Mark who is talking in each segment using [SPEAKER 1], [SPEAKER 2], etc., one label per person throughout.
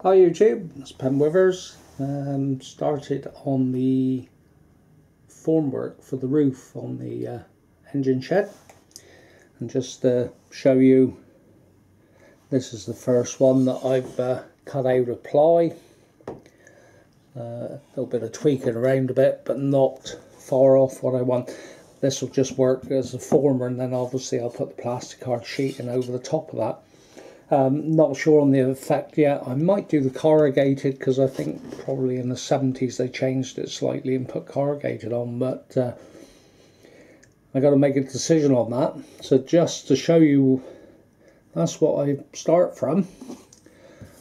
[SPEAKER 1] Hi YouTube, it's Pen Withers. Started on the formwork for the roof on the engine shed, and just to show you, this is the first one that I've cut out of ply. A little bit of tweaking around a bit, but not far off what I want. This will just work as a former, and then obviously I'll put the plastic card sheeting over the top of that. Not sure on the effect yet. I might do the corrugated, because I think probably in the 70s they changed it slightly and put corrugated on, but I got to make a decision on that. So just to show you, that's what I start from.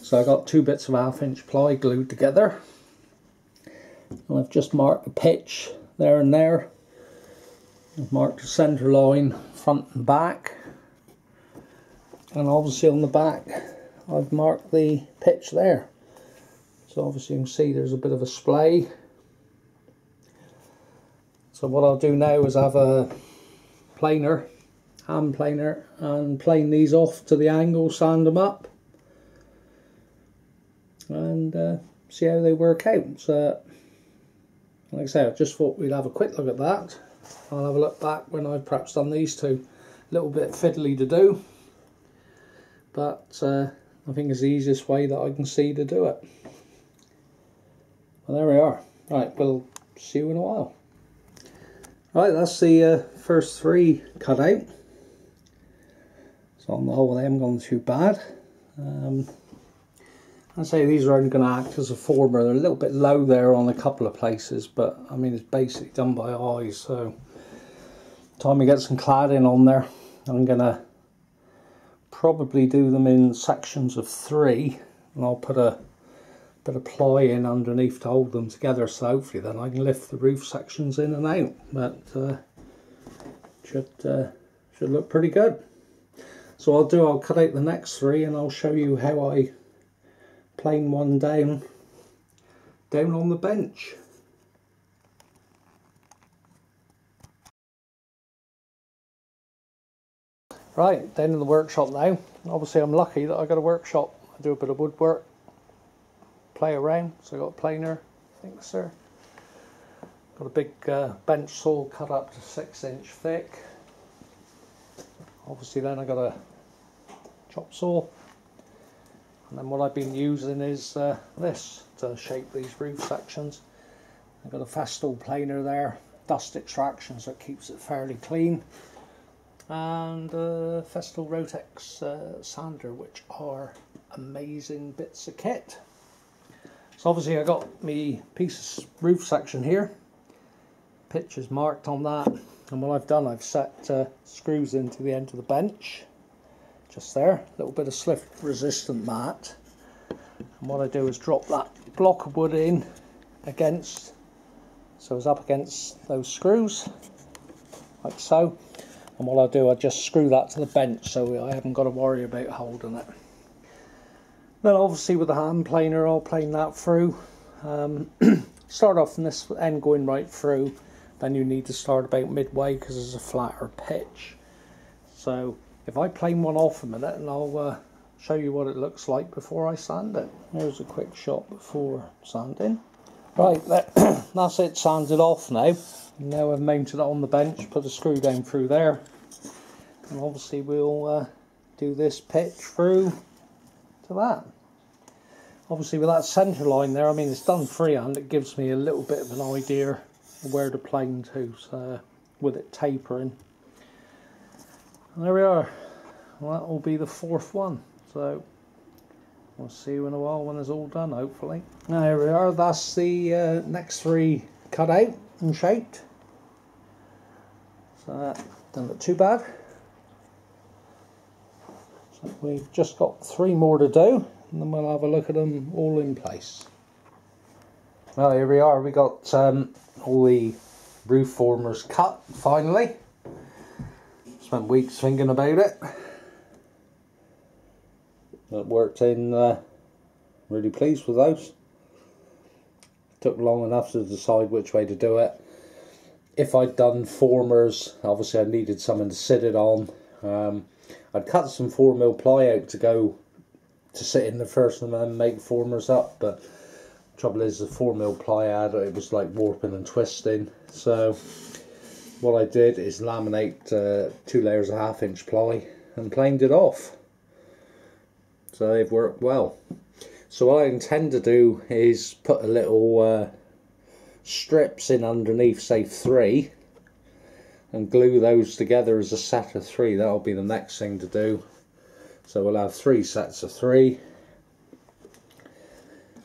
[SPEAKER 1] So I got 2 bits of 1/2 inch ply glued together, and I've just marked the pitch there and there. I've marked the centre line front and back, and obviously on the back I've marked the pitch there. So obviously you can see there's a bit of a splay. So what I'll do now is have a planer, hand planer, and plane these off to the angle, sand them up, and see how they work out. So like I say, I just thought we'd have a quick look at that. I'll have a look back when I've perhaps done these two. A little bit fiddly to do, but I think it's the easiest way that I can see to do it. Well, there we are. Right, we'll see you in a while. Right, that's the first 3 cut out. So on the whole, they haven't gone too bad. I'd say these are only going to act as a former. They're a little bit low there on a couple of places, but I mean, it's basically done by eye. So time we get some cladding on there, I'm going to probably do them in sections of 3, and I'll put a bit of ply in underneath to hold them together, so hopefully then I can lift the roof sections in and out. But should look pretty good. So I'll cut out the next 3, and I'll show you how I plane one down on the bench. Right, down in the workshop now. Obviously I'm lucky that I got a workshop. I do a bit of woodwork, play around, so I got a planer, sir. Got a big bench saw cut up to 6 inch thick. Obviously then I got a chop saw. And then what I've been using is this to shape these roof sections. I've got a Festool planer there, dust extraction, so it keeps it fairly clean, and Festool Rotex sander, which are amazing bits of kit. So obviously I got me piece of roof section here, pitch is marked on that, and what I've done, I've set screws into the end of the bench. Just there, a little bit of slip resistant mat, and what I do is drop that block of wood in against, so it's up against those screws like so, and what I'll do, I just screw that to the bench so I haven't got to worry about holding it. Then obviously with the hand planer I'll plane that through. Start off from this end going right through, then you need to start about midway because there's a flatter pitch. So if I plane one off a minute, and I'll show you what it looks like before I sand it. Here's a quick shot before sanding. Right, that's it sanded off now. Now I've mounted it on the bench, put a screw down through there, and obviously we'll do this pitch through to that. Obviously with that centre line there, I mean it's done freehand, it gives me a little bit of an idea of where to plane to, so with it tapering. And there we are. Well, that will be the 4th one. So we'll see you in a while when it's all done, hopefully. Now here we are. That's the next 3 cut out and shaped. So that doesn't look too bad. So we've just got 3 more to do, and then we'll have a look at them all in place. Well, here we are. We got all the roof formers cut finally. Spent weeks thinking about it. It worked in, really pleased with those. Took long enough to decide which way to do it. If I'd done formers, obviously I needed something to sit it on. I'd cut some 4mm ply out to go to sit in the first and then make formers up, but the trouble is the 4mm ply I had, it was like warping and twisting. So what I did is laminate 2 layers of 1/2 inch ply and planed it off. So they've worked well. So what I intend to do is put a little strips in underneath, say 3, and glue those together as a set of 3. That'll be the next thing to do. So we'll have 3 sets of 3,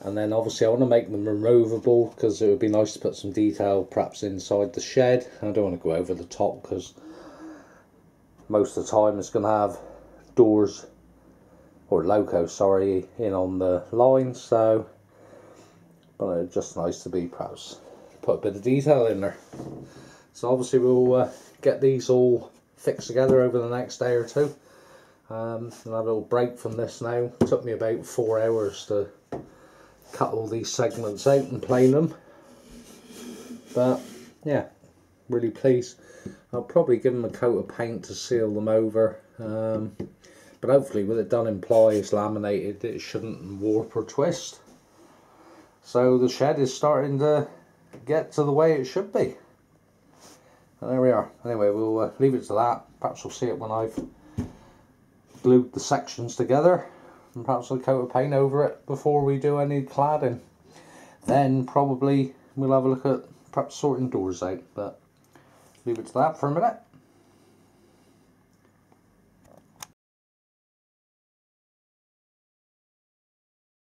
[SPEAKER 1] and then obviously I want to make them removable because it would be nice to put some detail perhaps inside the shed. I don't want to go over the top because most of the time it's going to have doors or locos, sorry, in on the line. So, but it's just nice to be perhaps put a bit of detail in there. So obviously we'll get these all fixed together over the next day or two. I'll have a little break from this now. It took me about 4 hours to cut all these segments out and plane them. But yeah, really pleased. I'll probably give them a coat of paint to seal them over. But hopefully with it done in ply, it's laminated, it shouldn't warp or twist. So the shed is starting to get to the way it should be. And there we are. Anyway, we'll leave it to that. Perhaps we'll see it when I've glued the sections together, and perhaps I'll coat of paint over it before we do any cladding. Then probably we'll have a look at perhaps sorting doors out, but leave it to that for a minute.